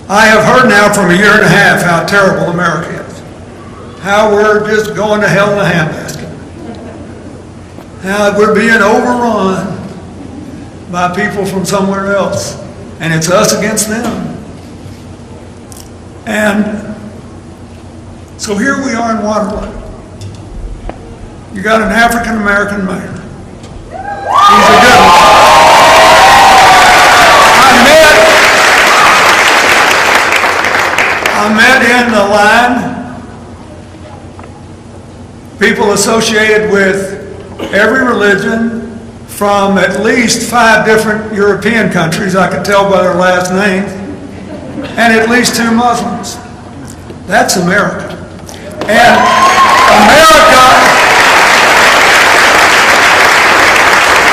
I have heard now from a year and a half how terrible America is. How we're just going to hell in a handbasket. How we're being overrun by people from somewhere else. And it's us against them. And so here we are in Waterloo. You got an African-American mayor. He's a good one. I met in the line people associated with every religion from at least 5 different European countries, I could tell by their last names, and at least 2 Muslims. That's America. And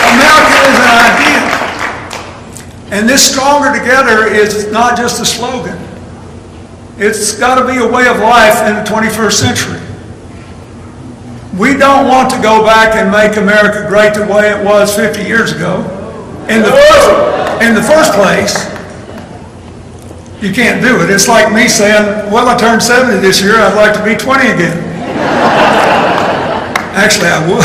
America is an idea. And this stronger together is not just a slogan. It's got to be a way of life in the 21st century. We don't want to go back and make America great the way it was 50 years ago. In the first place, you can't do it. It's like me saying, well, I turned 70 this year, I'd like to be 20 again. Actually, I would.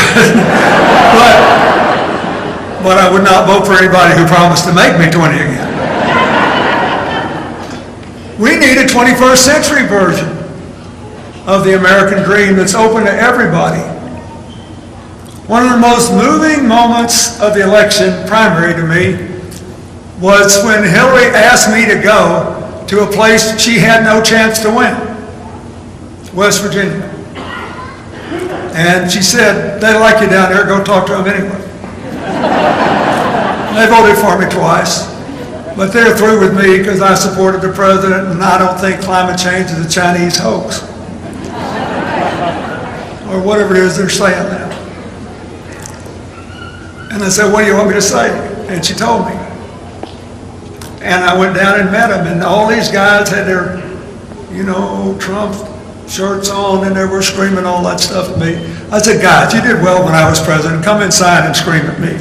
but I would not vote for anybody who promised to make me 20 again. We need a 21st century version of the American dream that's open to everybody. One of the most moving moments of the election primary to me was when Hillary asked me to go to a place she had no chance to win, West Virginia. And she said, they like you down there, go talk to them anyway. They voted for me twice. But they're through with me because I supported the president and I don't think climate change is a Chinese hoax. Or whatever it is they're saying now. And I said, what do you want me to say? And she told me. And I went down and met them, and all these guys had their, Trump shirts on, and they were screaming all that stuff at me. I said, guys, you did well when I was president. Come inside and scream at me.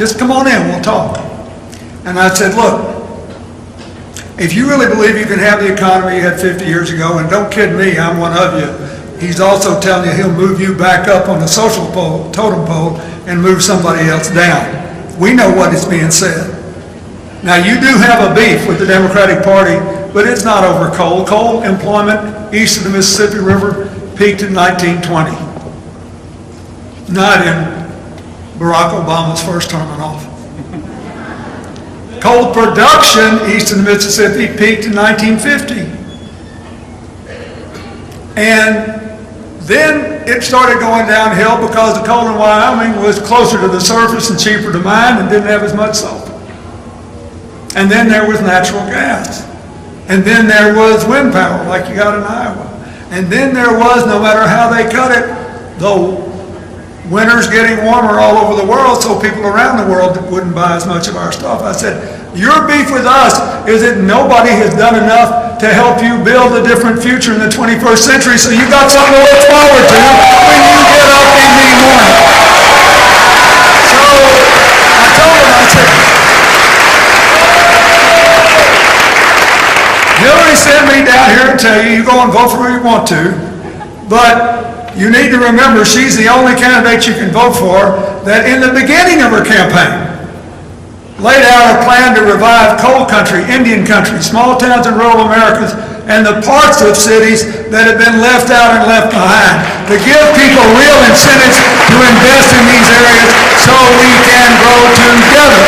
Just come on in, we'll talk. And I said, look, if you really believe you can have the economy you had 50 years ago, and don't kid me, I'm one of you, he's also telling you he'll move you back up on the social totem pole and move somebody else down. We know what is being said. Now, you do have a beef with the Democratic Party, but it's not over coal. Coal employment east of the Mississippi River peaked in 1920. Not in Barack Obama's first term in office. Coal production east of the Mississippi peaked in 1950. And then it started going downhill because the coal in Wyoming was closer to the surface and cheaper to mine and didn't have as much sulfur. And then there was natural gas. And then there was wind power like you got in Iowa. And then there was, no matter how they cut it, the winter's getting warmer all over the world, so people around the world wouldn't buy as much of our stuff. I said, your beef with us is that nobody has done enough to help you build a different future in the 21st century, so you got something to look forward to when you get up in the morning. So I told him, I said, Hillary sent me down here to tell you, you go and vote for who you want to, but you need to remember she's the only candidate you can vote for that in the beginning of her campaign laid out a plan to revive coal country, Indian country, small towns and rural Americas, and the parts of cities that have been left out and left behind, to give people real incentives to invest in these areas so we can grow together.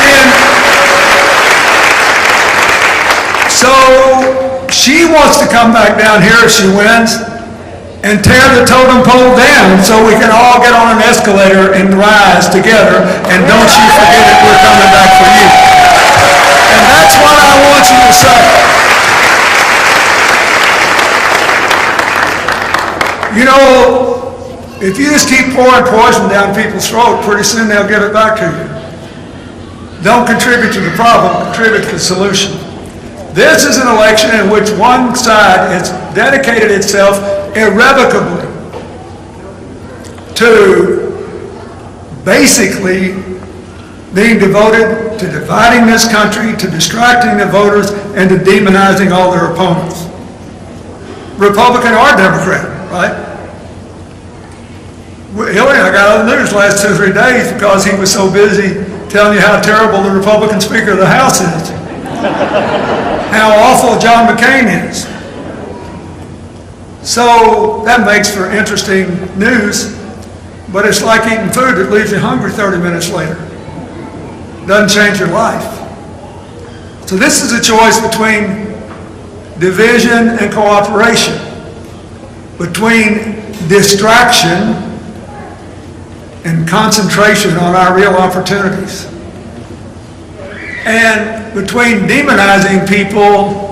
And so she wants to come back down here if she wins and tear the totem pole down so we can all get on an escalator and rise together, and don't you forget it, we're coming back for you. And that's what I want you to say. You know, if you just keep pouring poison down people's throat, pretty soon they'll give it back to you. Don't contribute to the problem, contribute to the solution. This is an election in which one side has dedicated itself irrevocably to basically being devoted to dividing this country, to distracting the voters, and to demonizing all their opponents. Republican or Democrat, right? Hillary and I got on the news last 2 or 3 days because he was so busy telling you how terrible the Republican Speaker of the House is, how awful John McCain is. So that makes for interesting news, but it's like eating food that leaves you hungry 30 minutes later. Doesn't change your life. So this is a choice between division and cooperation, between distraction and concentration on our real opportunities, and between demonizing people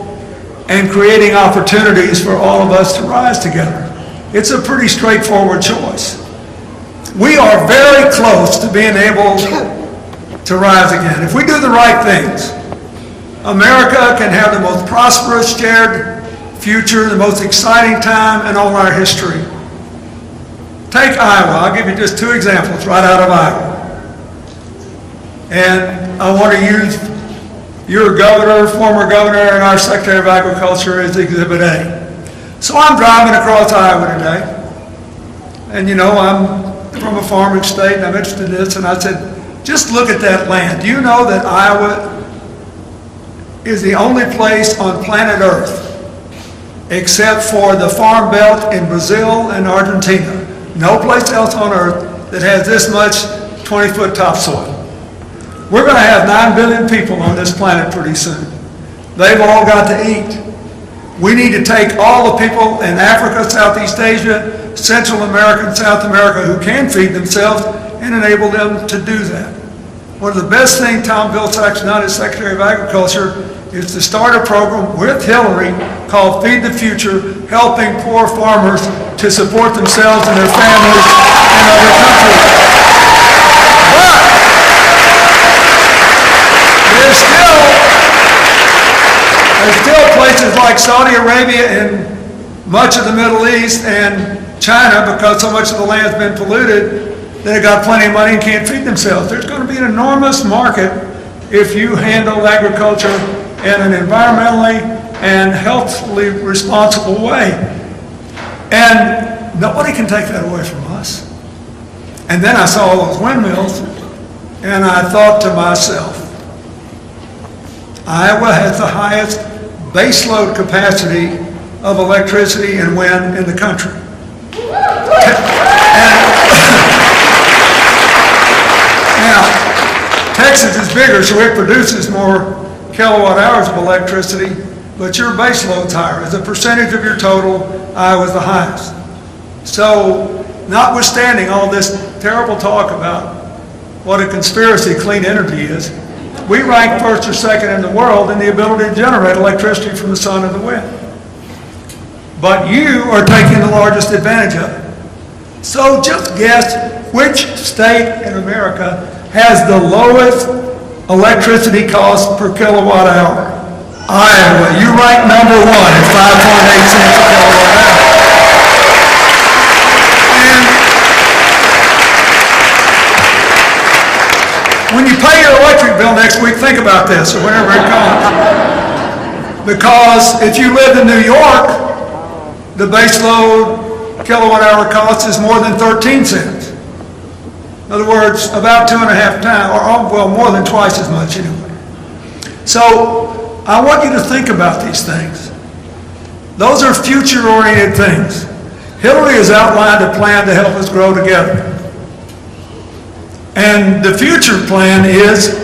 and creating opportunities for all of us to rise together. It's a pretty straightforward choice. We are very close to being able to rise again. If we do the right things, America can have the most prosperous shared future, the most exciting time in all our history. Take Iowa. I'll give you just 2 examples right out of Iowa. And I want to use your governor, former governor, and our Secretary of Agriculture as Exhibit A. So I'm driving across Iowa today. And you know, I'm from a farming state and I'm interested in this. And I said, just look at that land. Do you know that Iowa is the only place on planet Earth, except for the Farm Belt in Brazil and Argentina, no place else on Earth that has this much 20-foot topsoil. We're going to have 9 billion people on this planet pretty soon. They've all got to eat. We need to take all the people in Africa, Southeast Asia, Central America, and South America who can feed themselves and enable them to do that. One of the best things Tom Vilsack's done as Secretary of Agriculture is to start a program with Hillary called Feed the Future, helping poor farmers to support themselves and their families in other countries. But there's still places like Saudi Arabia and much of the Middle East and China, because so much of the land's been polluted, they've got plenty of money and can't feed themselves. There's going to be an enormous market if you handle agriculture in an environmentally and healthily responsible way. And nobody can take that away from us. And then I saw all those windmills, and I thought to myself, Iowa has the highest baseload capacity of electricity and wind in the country. Now, Texas is bigger, so it produces more kilowatt hours of electricity, but your base load's higher. As a percentage of your total, Iowa's the highest. So, notwithstanding all this terrible talk about what a conspiracy clean energy is, we rank first or second in the world in the ability to generate electricity from the sun and the wind. But you are taking the largest advantage of it. So just guess which state in America has the lowest electricity cost per kilowatt hour. Iowa. You rank number 1 at 5.8 cents a kilowatt hour. And when you pay your electric bill next week, think about this, or whenever it comes. Because if you live in New York, the base load kilowatt hour cost is more than 13 cents. In other words, about 2.5 times, or well, more than twice as much anyway. So I want you to think about these things. Those are future-oriented things. Hillary has outlined a plan to help us grow together. And the future plan is,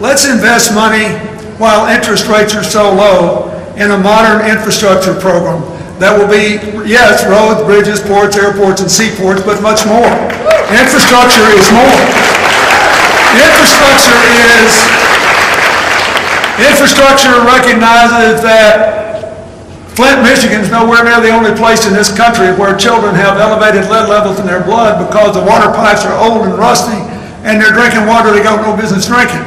let's invest money while interest rates are so low in a modern infrastructure program that will be, yes, roads, bridges, ports, airports, and seaports, but much more. Infrastructure is more. Infrastructure recognizes that Flint, Michigan is nowhere near the only place in this country where children have elevated lead levels in their blood because the water pipes are old and rusty and they're drinking water they got no business drinking.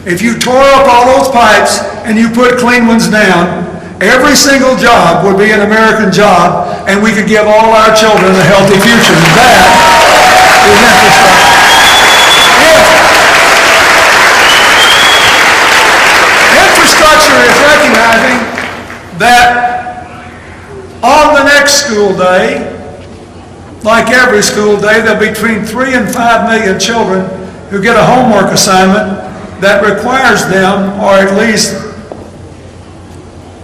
If you tore up all those pipes and you put clean ones down, every single job would be an American job, and we could give all our children a healthy future. And that is infrastructure. that on the next school day, like every school day, there'll be between 3 and 5 million children who get a homework assignment that requires them, or at least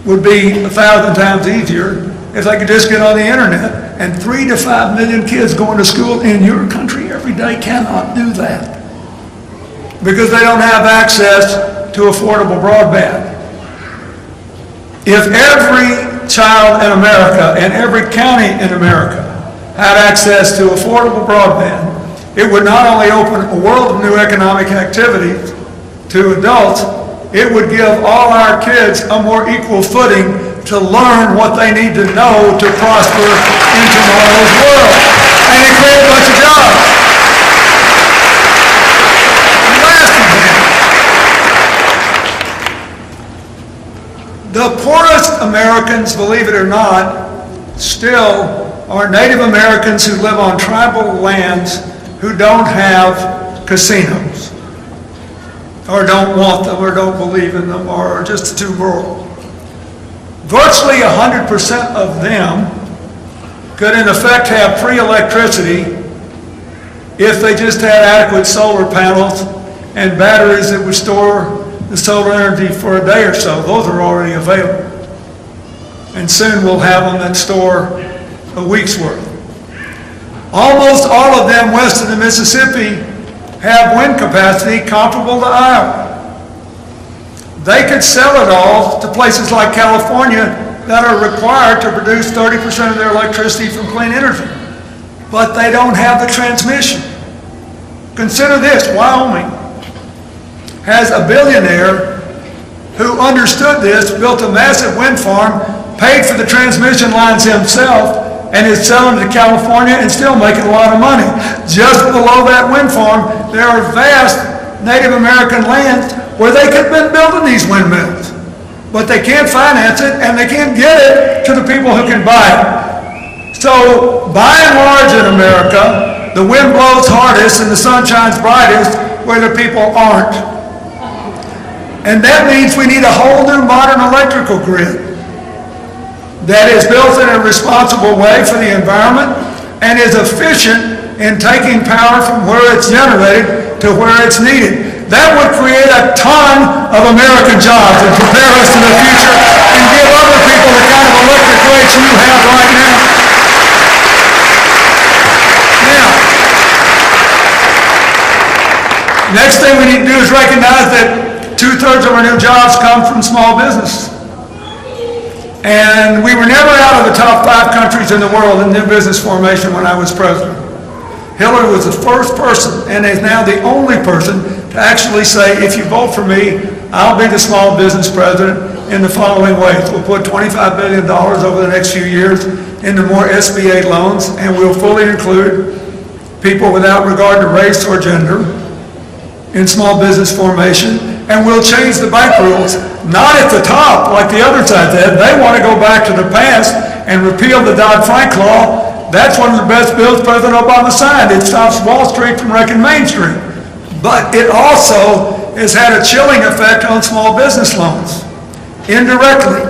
would be 1,000 times easier if they could just get on the internet. And 3 to 5 million kids going to school in your country every day cannot do that because they don't have access to affordable broadband. If every child in America and every county in America had access to affordable broadband, it would not only open a world of new economic activity to adults, it would give all our kids a more equal footing to learn what they need to know to prosper in tomorrow's world. And it creates a bunch of jobs. The last example. The poorest Americans, believe it or not, still are Native Americans who live on tribal lands who don't have casinos, or don't want them, or don't believe in them, or are just too rural. Virtually 100% of them could in effect have free electricity if they just had adequate solar panels and batteries that would store the solar energy for a day or so. Those are already available. And soon we'll have them that store a week's worth. Almost all of them west of the Mississippi have wind capacity comparable to Iowa. They could sell it all to places like California that are required to produce 30% of their electricity from clean energy. But they don't have the transmission. Consider this, Wyoming has a billionaire who understood this, built a massive wind farm, paid for the transmission lines himself, and is selling to California and still making a lot of money. Just below that wind farm, there are vast Native American lands where they could have been building these windmills. But they can't finance it, and they can't get it to the people who can buy it. So, by and large in America, the wind blows hardest and the sun shines brightest where the people aren't. And that means we need a whole new modern electrical grid that is built in a responsible way for the environment and is efficient in taking power from where it's generated to where it's needed. That would create a ton of American jobs and prepare us for the future and give other people the kind of electric rates you have right now. Now, next thing we need to do is recognize that 2/3 of our new jobs come from small business. And we were never out of the top 5 countries in the world in new business formation when I was president. Hillary was the first person, and is now the only person, to actually say, if you vote for me, I'll be the small business president in the following ways. We'll put $25 billion over the next few years into more SBA loans, and we'll fully include people without regard to race or gender in small business formation, and we'll change the bank rules, not at the top like the other side did. They want to go back to the past and repeal the Dodd-Frank law. That's one of the best bills President Obama signed. It stops Wall Street from wrecking Main Street. But it also has had a chilling effect on small business loans, indirectly.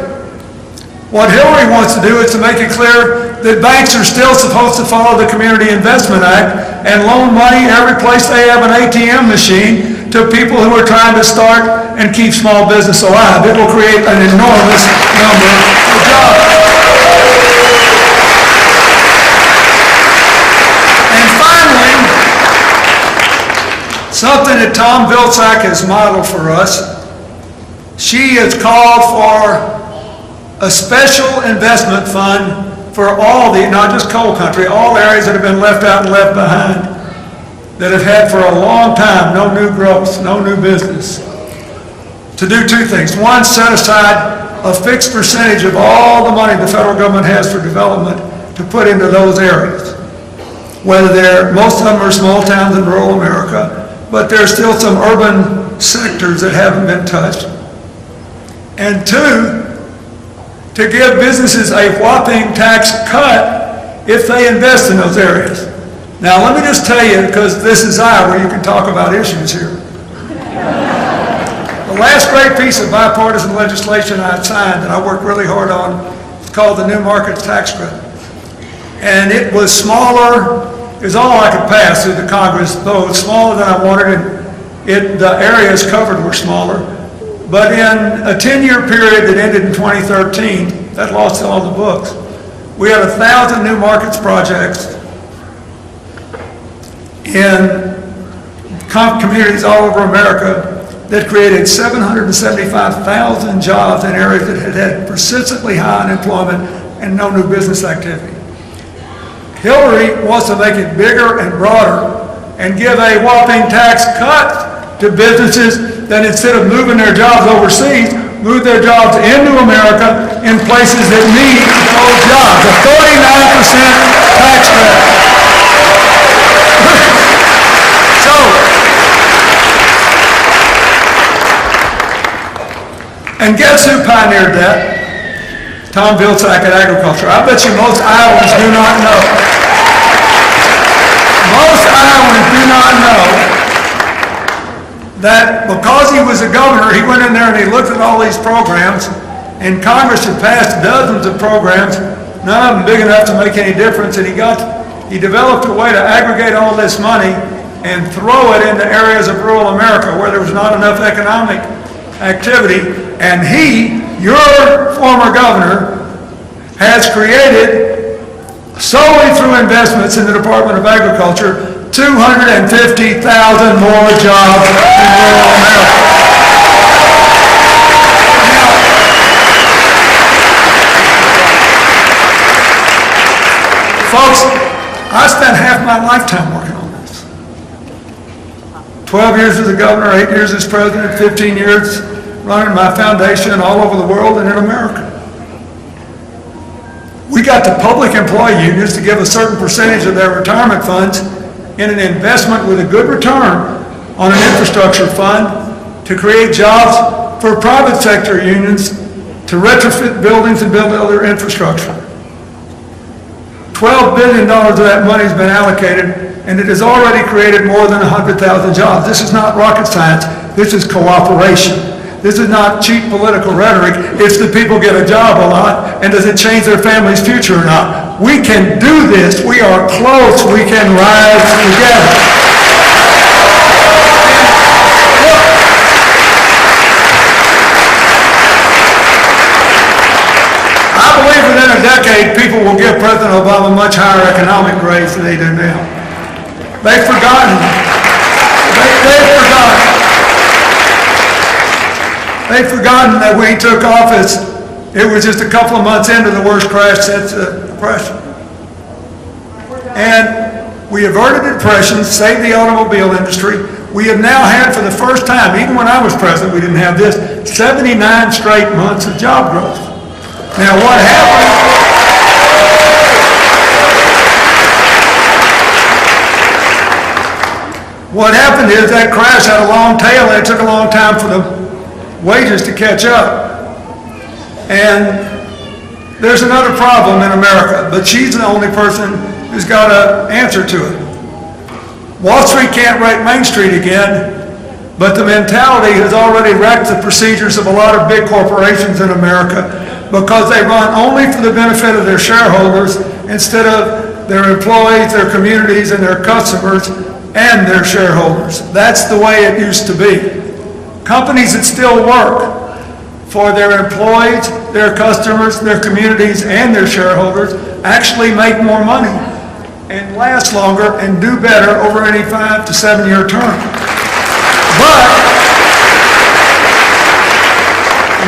What Hillary wants to do is to make it clear that banks are still supposed to follow the Community Investment Act and loan money every place they have an ATM machine to people who are trying to start and keep small business alive. It will create an enormous number of jobs. And finally, something that Tom Vilsack has modeled for us, she has called for a special investment fund for all the, not just coal country, all areas that have been left out and left behind, that have had for a long time no new growth, no new business, to do 2 things. One, set aside a fixed percentage of all the money the federal government has for development to put into those areas. Whether they're, most of them are small towns in rural America, but there's still some urban sectors that haven't been touched. And 2, to give businesses a whopping tax cut if they invest in those areas. Now let me just tell you, because this is where you can talk about issues here. The The last great piece of bipartisan legislation I signed that I worked really hard on is called the New Markets Tax Credit. And it was smaller, it was all I could pass through the Congress, though it was smaller than I wanted, and the areas covered were smaller. But in a 10-year period that ended in 2013, that law is still on the books, we had 1,000 new markets projects in communities all over America that created 775,000 jobs in areas that had had persistently high unemployment and no new business activity. Hillary wants to make it bigger and broader and give a whopping tax cut to businesses that instead of moving their jobs overseas, move their jobs into America in places that need those jobs. A 39% tax credit. And guess who pioneered that? Tom Vilsack at Agriculture. I bet you most Iowans do not know. Most Iowans do not know that because he was a governor, he went in there and he looked at all these programs, and Congress had passed dozens of programs, none of them big enough to make any difference, and he developed a way to aggregate all this money and throw it into areas of rural America where there was not enough economic activity. And he, your former governor, has created, solely through investments in the Department of Agriculture, 250,000 more jobs in rural America. Now, folks, I spent half my lifetime working on this. 12 years as a governor, 8 years as president, 15 years running my foundation all over the world and in America. We got the public employee unions to give a certain percentage of their retirement funds in an investment with a good return on an infrastructure fund to create jobs for private sector unions to retrofit buildings and build other infrastructure. $12 billion of that money has been allocated, and it has already created more than 100,000 jobs. This is not rocket science. This is cooperation. This is not cheap political rhetoric. It's the people get a job a lot, and does it change their family's future or not? We can do this. We are close. We can rise together. I believe within a decade, people will give President Obama much higher economic grades than they do now. They've forgotten. They've forgotten that when he took office, it was just a couple of months into the worst crash since the Depression. And we averted depression, saved the automobile industry. We have now had, for the first time, even when I was president, we didn't have this, 79 straight months of job growth. Now what happened? What happened is that crash had a long tail, and it took a long time for the wages to catch up. And there's another problem in America, but she's the only person who's got an answer to it. Wall Street can't wreck Main Street again, but the mentality has already wrecked the procedures of a lot of big corporations in America because they run only for the benefit of their shareholders instead of their employees, their communities, and their customers, and their shareholders. That's the way it used to be. Companies that still work for their employees, their customers, their communities, and their shareholders actually make more money and last longer and do better over any 5 to 7 year term. But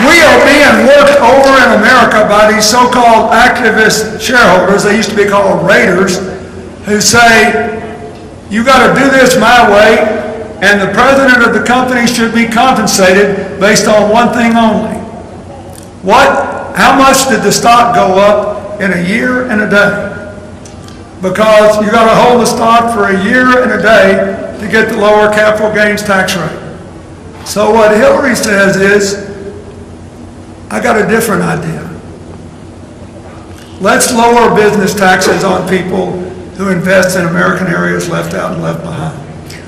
we are being worked over in America by these so-called activist shareholders, they used to be called raiders, who say, you got to do this my way, and the president of the company should be compensated based on one thing only. How much did the stock go up in a year and a day? Because you got to hold the stock for a year and a day to get the lower capital gains tax rate. So what Hillary says is, I got a different idea. Let's lower business taxes on people who invest in American areas left out and left behind.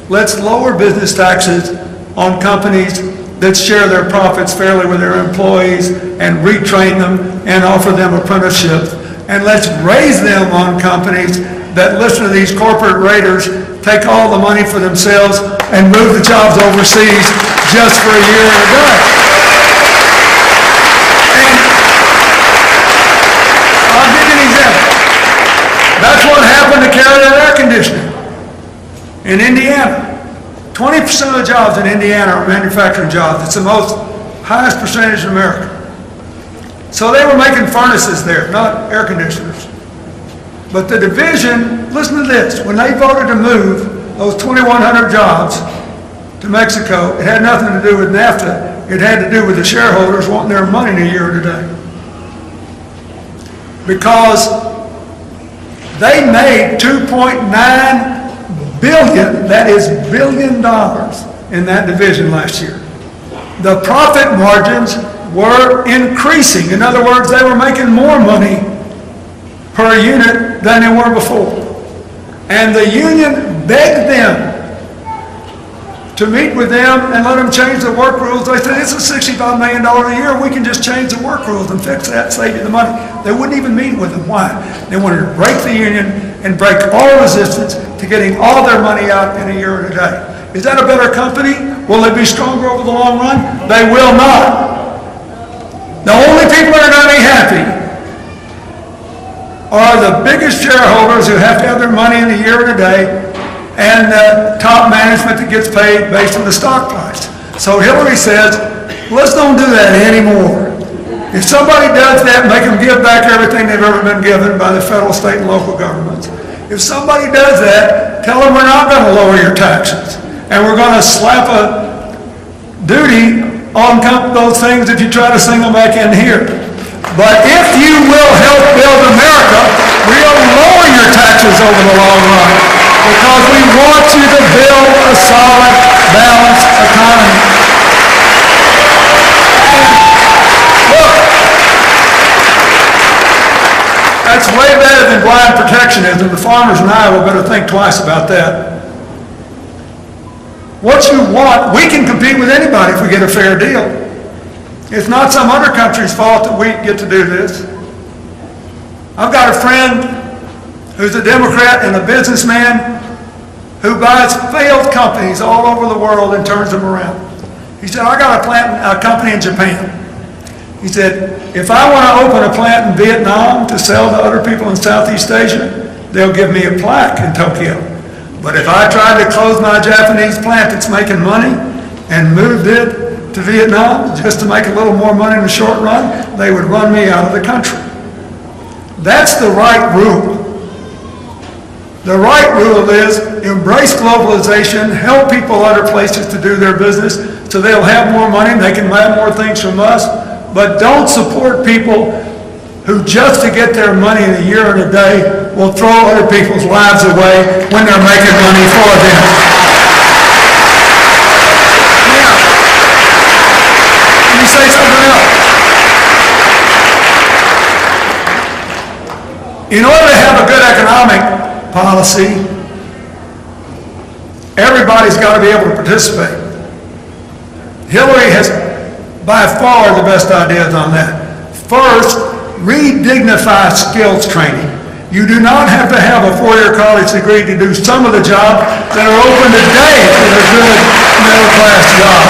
Let's lower business taxes on companies that share their profits fairly with their employees and retrain them and offer them apprenticeships. And let's raise them on companies that listen to these corporate raiders, take all the money for themselves, and move the jobs overseas just for a year and a day. And I'll give you an example. That's what happened to Carrier Air Conditioning in Indiana. 20% of the jobs in Indiana are manufacturing jobs. It's the highest percentage in America. So they were making furnaces there, not air conditioners. But the division, listen to this, when they voted to move those 2,100 jobs to Mexico, it had nothing to do with NAFTA. It had to do with the shareholders wanting their money in a year today. Because they made $2.9 billion, that is $1 billion in that division last year. The profit margins were increasing. In other words, they were making more money per unit than they were before. And the union begged them to meet with them and let them change the work rules. They said, it's a $65 million a year. We can just change the work rules and fix that, save you the money. They wouldn't even meet with them. Why? They wanted to break the union and break all resistance to getting all their money out in a year and a day. Is that a better company? Will they be stronger over the long run? They will not. The only people that are going to be happy are the biggest shareholders who have to have their money in a year and a day, and the top management that gets paid based on the stock price. So Hillary says, let's don't do that anymore. If somebody does that, make them give back everything they've ever been given by the federal, state, and local governments. If somebody does that, tell them we're not going to lower your taxes. And we're going to slap a duty on those things if you try to sing them back in here. But if you will help build America, we'll lower your taxes over the long run, because we want you to build a solid, balanced economy. Look, that's way better than blind protectionism. The farmers in Iowa better think twice about that. What you want, we can compete with anybody if we get a fair deal. It's not some other country's fault that we get to do this. I've got a friend who's a Democrat and a businessman who buys failed companies all over the world and turns them around. He said, I got a company in Japan. He said, if I want to open a plant in Vietnam to sell to other people in Southeast Asia, they'll give me a plaque in Tokyo. But if I tried to close my Japanese plant that's making money and moved it to Vietnam just to make a little more money in the short run, they would run me out of the country. That's the right rule. The right rule is embrace globalization, help people other places to do their business so they'll have more money and they can buy more things from us, but don't support people who just to get their money in a year and a day will throw other people's lives away when they're making money for them. Now, let me say something else. In order to have a good economic policy, everybody's got to be able to participate. Hillary has by far the best ideas on that. First, re-dignify skills training. You do not have to have a four-year college degree to do some of the jobs that are open today for a good middle-class job.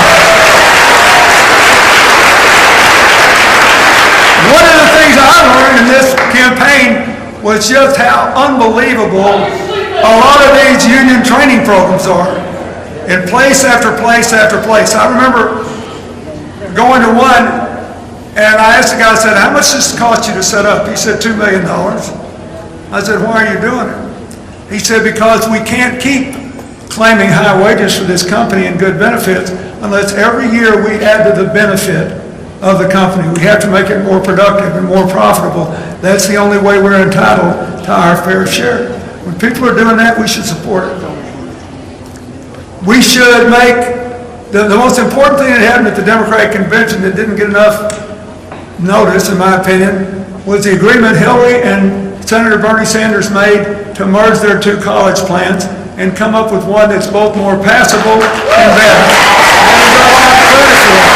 One of the things I learned in this campaign was just how unbelievable a lot of these union training programs are in place after place after place. I remember going to one, and I asked the guy, I said, how much does it cost you to set up? He said, $2 million. I said, why are you doing it? He said, because we can't keep claiming high wages for this company and good benefits unless every year we add to the benefit of the company. We have to make it more productive and more profitable. That's the only way we're entitled to our fair share. When people are doing that, we should support it. We should make, the most important thing that happened at the Democratic Convention that didn't get enough notice, in my opinion, was the agreement Hillary and Senator Bernie Sanders made to merge their two college plans and come up with one that's both more passable and better. credit for it.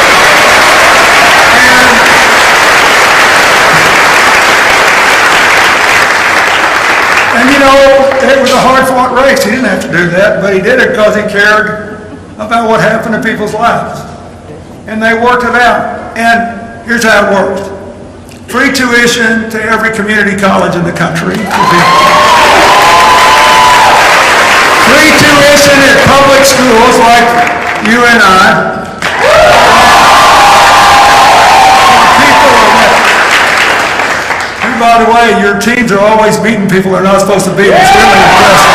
And you know, it was a hard-fought race. He didn't have to do that, but he did it because he cared about what happened in people's lives. And they worked it out. And here's how it worked. Free tuition to every community college in the country. Free tuition at public schools like you and I. And by the way, your teams are always beating people they're not supposed to beat. It's really impressive.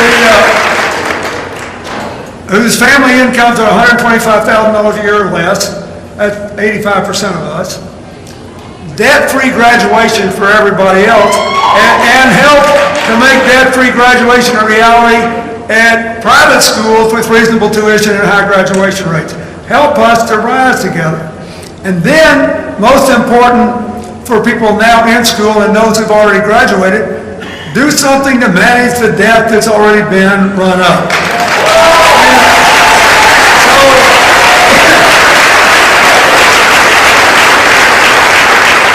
Anyway, whose family incomes are $125,000 a year or less, that's 85% of us. Debt-free graduation for everybody else, and help to make debt-free graduation a reality at private schools with reasonable tuition and high graduation rates. Help us to rise together. And then, most important for people now in school and those who've already graduated, do something to manage the debt that's already been run up.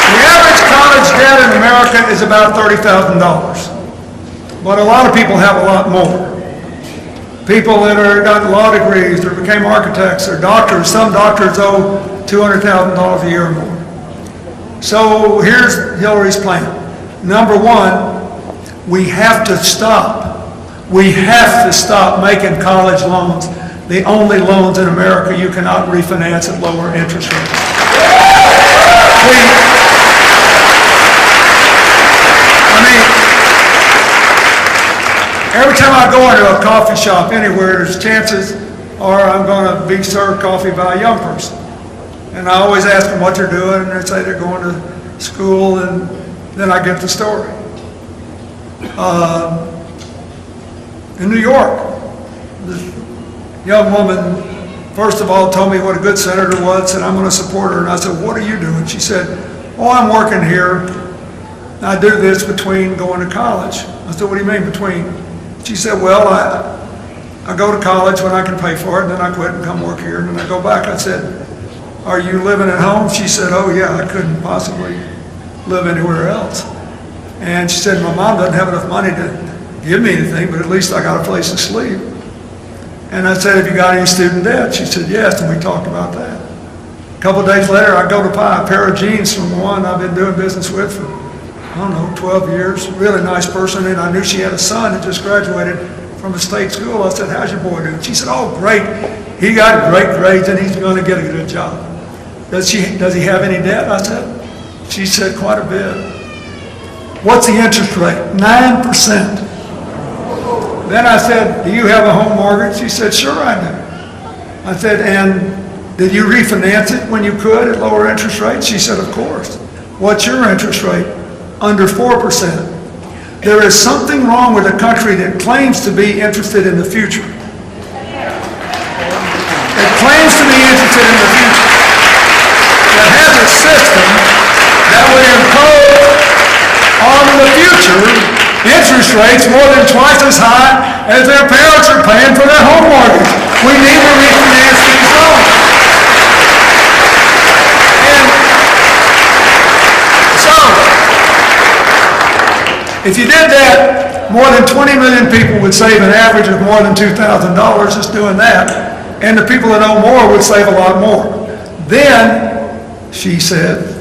The average college debt in America is about $30,000. But a lot of people have a lot more. People that got law degrees or became architects or doctors, some doctors owe $200,000 a year or more. So here's Hillary's plan. Number one, we have to stop. We have to stop making college loans the only loans in America you cannot refinance at lower interest rates. Every time I go into a coffee shop anywhere, there's chances are I'm going to be served coffee by a young person. And I always ask them what they're doing, and they say they're going to school, and then I get the story. In New York, this young woman, first of all, told me what a good senator was, and I'm going to support her. And I said, what are you doing? She said, oh, I'm working here. I do this between going to college. I said, what do you mean between? She said, well, I go to college when I can pay for it, and then I quit and come work here, and then I go back. I said, are you living at home? She said, oh yeah, I couldn't possibly live anywhere else. And she said, my mom doesn't have enough money to give me anything, but at least I got a place to sleep. And I said, have you got any student debt? She said, yes, and we talked about that. A couple of days later, I go to buy a pair of jeans from one I've been doing business with for, I don't know, 12 years. Really nice person, and I knew she had a son that just graduated from a state school. I said, how's your boy doing? She said, oh, great. He got great grades, and he's going to get a good job. Does he have any debt? I said. She said, quite a bit. What's the interest rate? 9%. Then I said, do you have a home mortgage? She said, sure I do. I said, and did you refinance it when you could at lower interest rates? She said, of course. What's your interest rate? Under 4%. There is something wrong with a country that claims to be interested in the future. It claims to be interested in the future. That has a system that would impose on the future interest rates more than twice as high as their parents are paying for their home mortgage. We need to refinance these loans. And so, if you did that, more than 20 million people would save an average of more than $2,000 just doing that. And the people that owe more would save a lot more. Then, she said,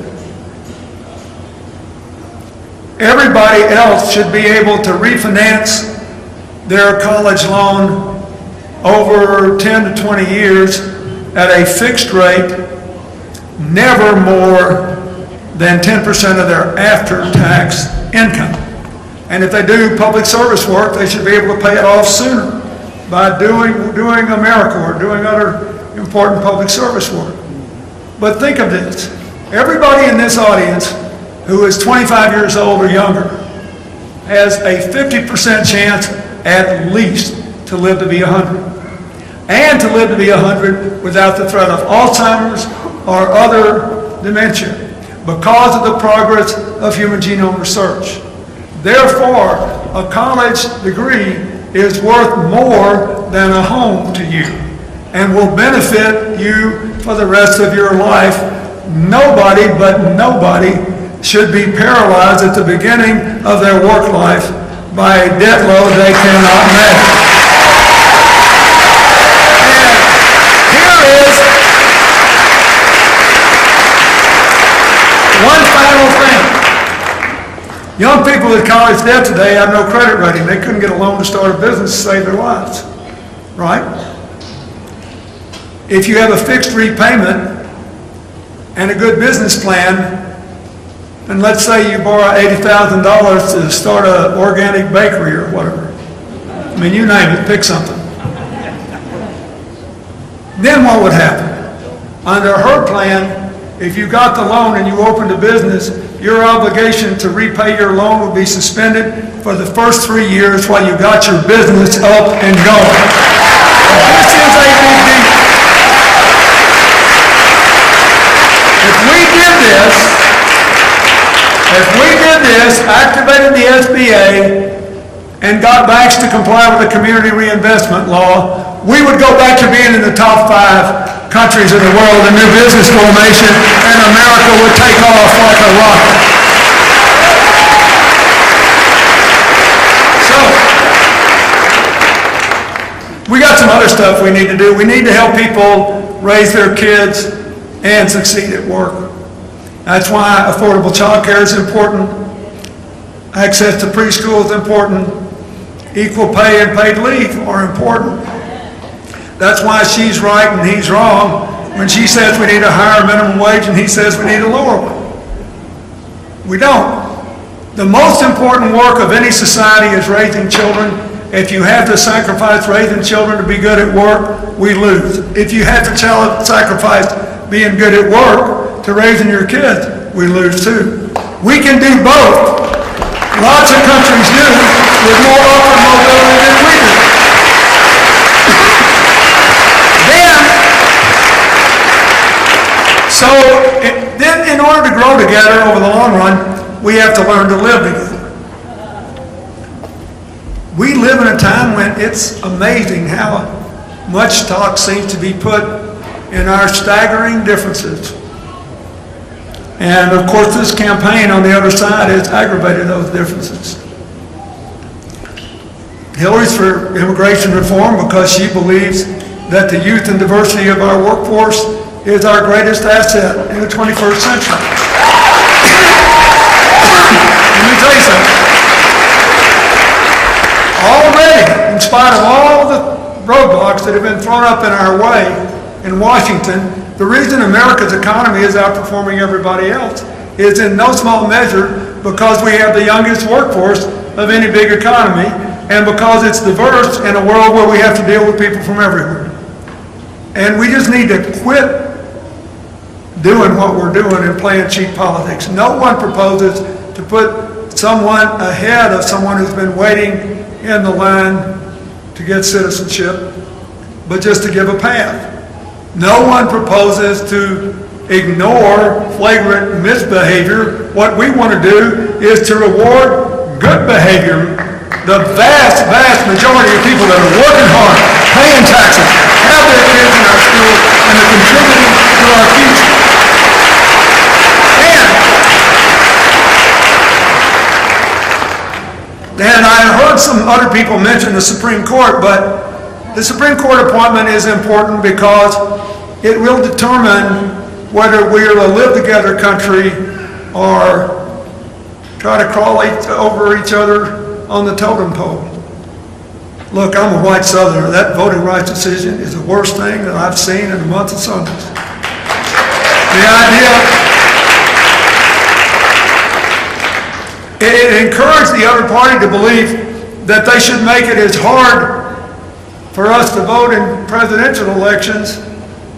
everybody else should be able to refinance their college loan over 10 to 20 years at a fixed rate, never more than 10% of their after-tax income. And if they do public service work, they should be able to pay it off sooner by doing AmeriCorps or doing other important public service work. But think of this. Everybody in this audience who is 25 years old or younger has a 50% chance at least to live to be 100. And to live to be 100 without the threat of Alzheimer's or other dementia because of the progress of human genome research. Therefore, a college degree is worth more than a home to you and will benefit you for the rest of your life. Nobody, but nobody, should be paralyzed at the beginning of their work life by a debt load they cannot manage. And here is one final thing. Young people with college debt today have no credit rating. They couldn't get a loan to start a business to save their lives, right? If you have a fixed repayment and a good business plan, and let's say you borrow $80,000 to start an organic bakery or whatever. I mean, you name it, pick something. Then what would happen? Under her plan, if you got the loan and you opened a business, your obligation to repay your loan would be suspended for the first 3 years while you got your business up and going. This is a big deal. If we did this, activated the SBA, and got banks to comply with the community reinvestment law, we would go back to being in the top 5 countries in the world in new business formation, and America would take off like a rocket. So, we got some other stuff we need to do. We need to help people raise their kids and succeed at work. That's why affordable child care is important. Access to preschool is important. Equal pay and paid leave are important. That's why she's right and he's wrong when she says we need a higher minimum wage and he says we need a lower one. We don't. The most important work of any society is raising children. If you have to sacrifice raising children to be good at work, we lose. If you have to sacrifice being good at work to raising your kids, we lose too. We can do both. Lots of countries do with more upward mobility than we do. Then in order to grow together over the long run, we have to learn to live together. We live in a time when it's amazing how much stock seems to be put in our staggering differences. And of course this campaign on the other side has aggravated those differences. Hillary's for immigration reform because she believes that the youth and diversity of our workforce is our greatest asset in the 21st century. Let me tell you something. Already, in spite of all the roadblocks that have been thrown up in our way in Washington, the reason America's economy is outperforming everybody else is in no small measure because we have the youngest workforce of any big economy and because it's diverse in a world where we have to deal with people from everywhere. And we just need to quit doing what we're doing and playing cheap politics. No one proposes to put someone ahead of someone who's been waiting in the line to get citizenship, but just to give a path. No one proposes to ignore flagrant misbehavior. What we want to do is to reward good behavior. The vast, vast majority of people that are working hard, paying taxes, have their kids in our school, and are contributing to our future. And I heard some other people mention the Supreme Court, but the Supreme Court appointment is important because it will determine whether we're a live-together country or try to crawl over each other on the totem pole. Look, I'm a white Southerner. That voting rights decision is the worst thing that I've seen in a month of Sundays. The idea, it encouraged the other party to believe that they should make it as hard for us to vote in presidential elections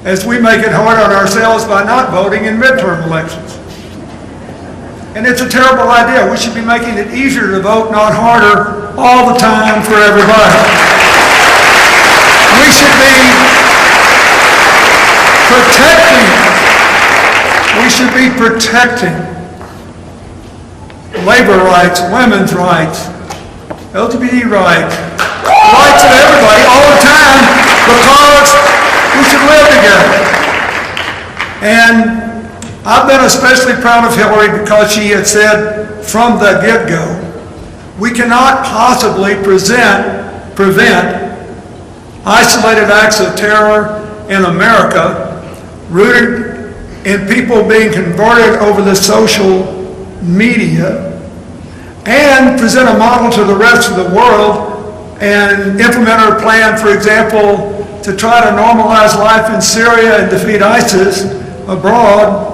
as we make it hard on ourselves by not voting in midterm elections. And it's a terrible idea. We should be making it easier to vote, not harder, all the time for everybody. We should be protecting labor rights, women's rights, LGBT rights, rights of everybody all the time because we should live together. And I've been especially proud of Hillary because she had said from the get-go, we cannot possibly prevent isolated acts of terror in America rooted in people being converted over the social media and present a model to the rest of the world and implement our plan, for example, to try to normalize life in Syria and defeat ISIS abroad,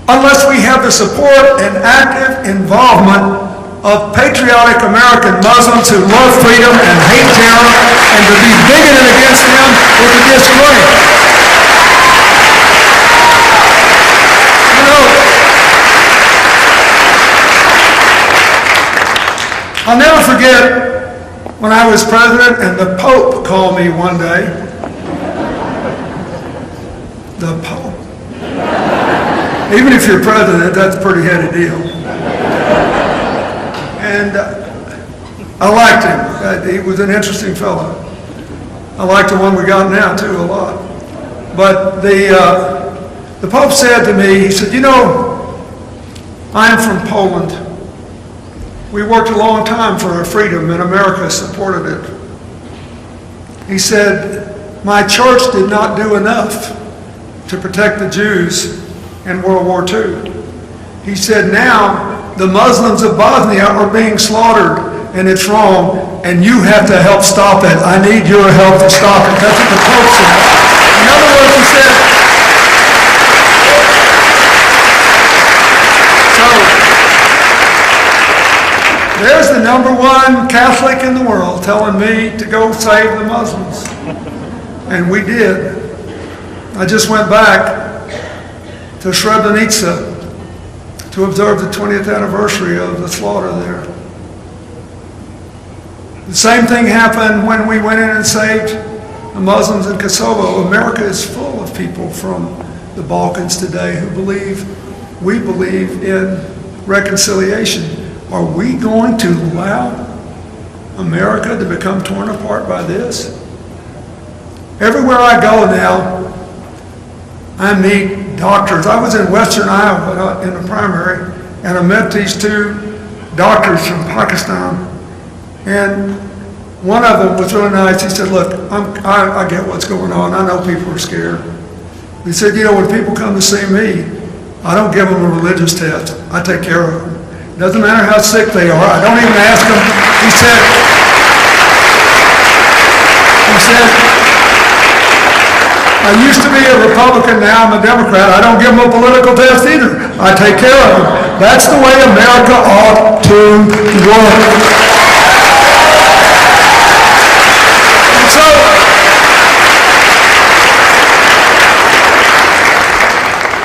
unless we have the support and active involvement of patriotic American Muslims who love freedom and hate terror, and to be bigoted against them or to disagree. You know, I'll never forget when I was president and the Pope called me one day. The Pope. Even if you're president, that's a pretty heady deal. And I liked him. He was an interesting fellow. I liked the one we got now, too, a lot. But the Pope said to me, he said, you know, I'm from Poland. We worked a long time for our freedom, and America supported it. He said, my church did not do enough to protect the Jews in World War II. He said, now the Muslims of Bosnia are being slaughtered, and it's wrong, and you have to help stop it. I need your help to stop it. That's what the Pope said. In other words, he said, so there's the #1 Catholic in the world telling me to go save the Muslims. And we did. I just went back to Srebrenica to observe the 20th anniversary of the slaughter there. The same thing happened when we went in and saved the Muslims in Kosovo. America is full of people from the Balkans today who we believe in reconciliation. Are we going to allow America to become torn apart by this? Everywhere I go now, I meet doctors. I was in Western Iowa in the primary, and I met these two doctors from Pakistan. And one of them was really nice. He said, look, I get what's going on. I know people are scared. He said, you know, when people come to see me, I don't give them a religious test. I take care of them. It doesn't matter how sick they are. I don't even ask them. He said, I used to be a Republican, now I'm a Democrat. I don't give them a political test either. I take care of them. That's the way America ought to work. And so,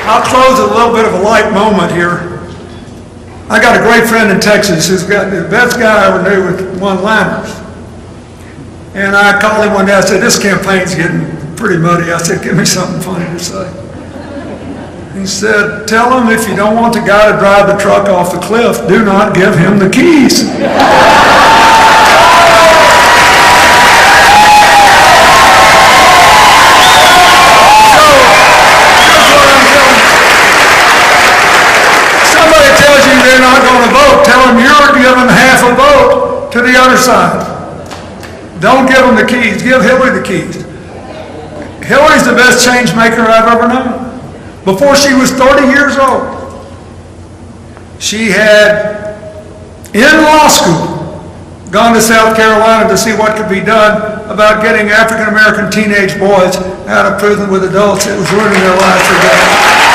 I'll close with a little bit of a light moment here. I got a great friend in Texas who's got the best guy I ever knew with one-liners. And I called him one day, I said, this campaign's getting pretty muddy. I said, give me something funny to say. He said, tell him if you don't want the guy to drive the truck off the cliff, do not give him the keys. Somebody tells you they're not going to vote, tell them you're giving half a vote to the other side. Don't give them the keys, give Hillary the keys. Hillary's the best change maker I've ever known. Before she was 30 years old, she had, in law school, gone to South Carolina to see what could be done about getting African-American teenage boys out of prison with adults. It was ruining their lives for them.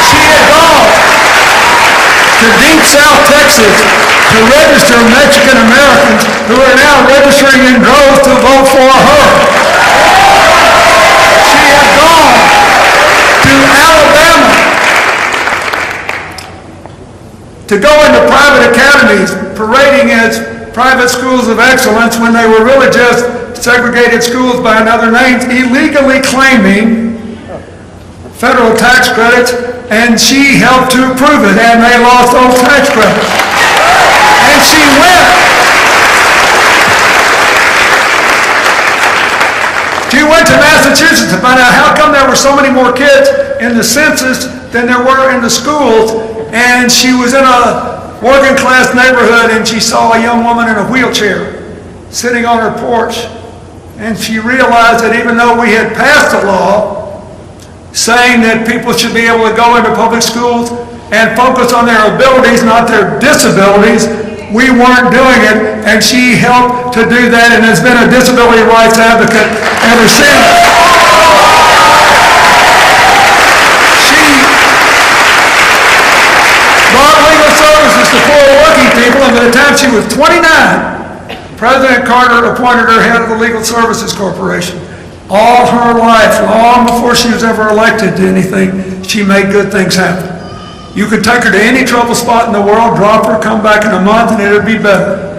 She had gone to deep South Texas to register Mexican-Americans who are now registering in droves to vote for her. She had gone to Alabama to go into private academies parading as private schools of excellence when they were really just segregated schools by another name, illegally claiming federal tax credits, and she helped to approve it, and they lost those tax credits. And she went She went to Massachusetts to find out how come there were so many more kids in the census than there were in the schools. And she was in a working class neighborhood, and she saw a young woman in a wheelchair sitting on her porch. And she realized that even though we had passed a law saying that people should be able to go into public schools and focus on their abilities, not their disabilities, we weren't doing it, and she helped to do that and has been a disability rights advocate ever since. She brought legal services to poor working people, and by the time she was 29, President Carter appointed her head of the Legal Services Corporation. All her life, long before she was ever elected to anything, she made good things happen. You could take her to any trouble spot in the world, drop her, come back in a month, and it would be better.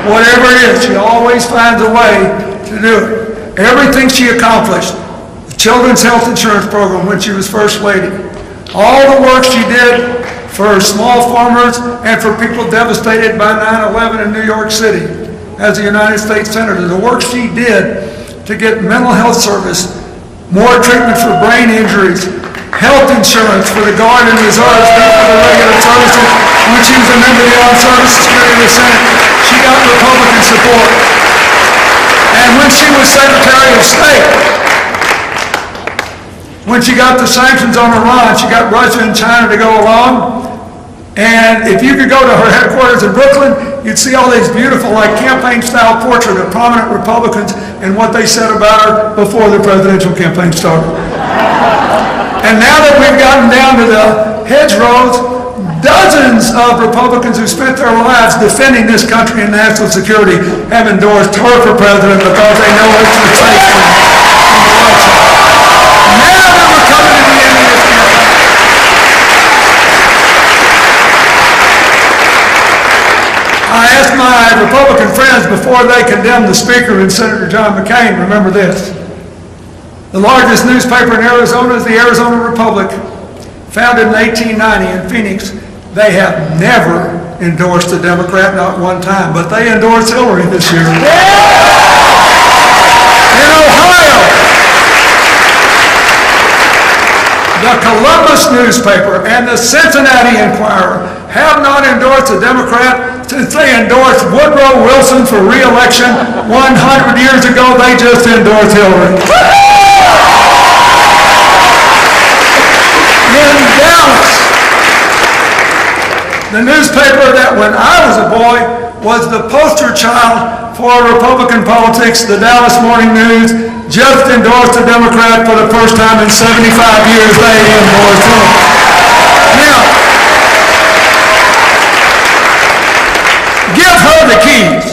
Whatever it is, she always finds a way to do it. Everything she accomplished, the Children's Health Insurance Program when she was First Lady, all the work she did for small farmers and for people devastated by 9/11 in New York City as a United States Senator, the work she did to get mental health service, more treatment for brain injuries, health insurance for the Guard and Reserves, not for the regular services. When she was a member of the Armed Services Committee of the Senate, she got Republican support. And when she was Secretary of State, when she got the sanctions on Iran, she got Russia and China to go along. And if you could go to her headquarters in Brooklyn, you'd see all these beautiful, like campaign-style portraits of prominent Republicans and what they said about her before the presidential campaign started. And now that we've gotten down to the hedgerows, dozens of Republicans who spent their lives defending this country and national security have endorsed her for president because they know it's the safe one on the election. Now that we're coming to the end of this campaign, I asked my Republican friends before they condemned the Speaker and Senator John McCain, remember this. The largest newspaper in Arizona is the Arizona Republic, founded in 1890 in Phoenix. They have never endorsed a Democrat, not one time, but they endorsed Hillary this year. In Ohio, the Columbus newspaper and the Cincinnati Enquirer have not endorsed a Democrat since they endorsed Woodrow Wilson for re-election 100 years ago. They just endorsed Hillary. In Dallas, the newspaper that when I was a boy was the poster child for Republican politics, the Dallas Morning News, just endorsed a Democrat for the first time in 75 years. They endorsed him. Now, give her the keys.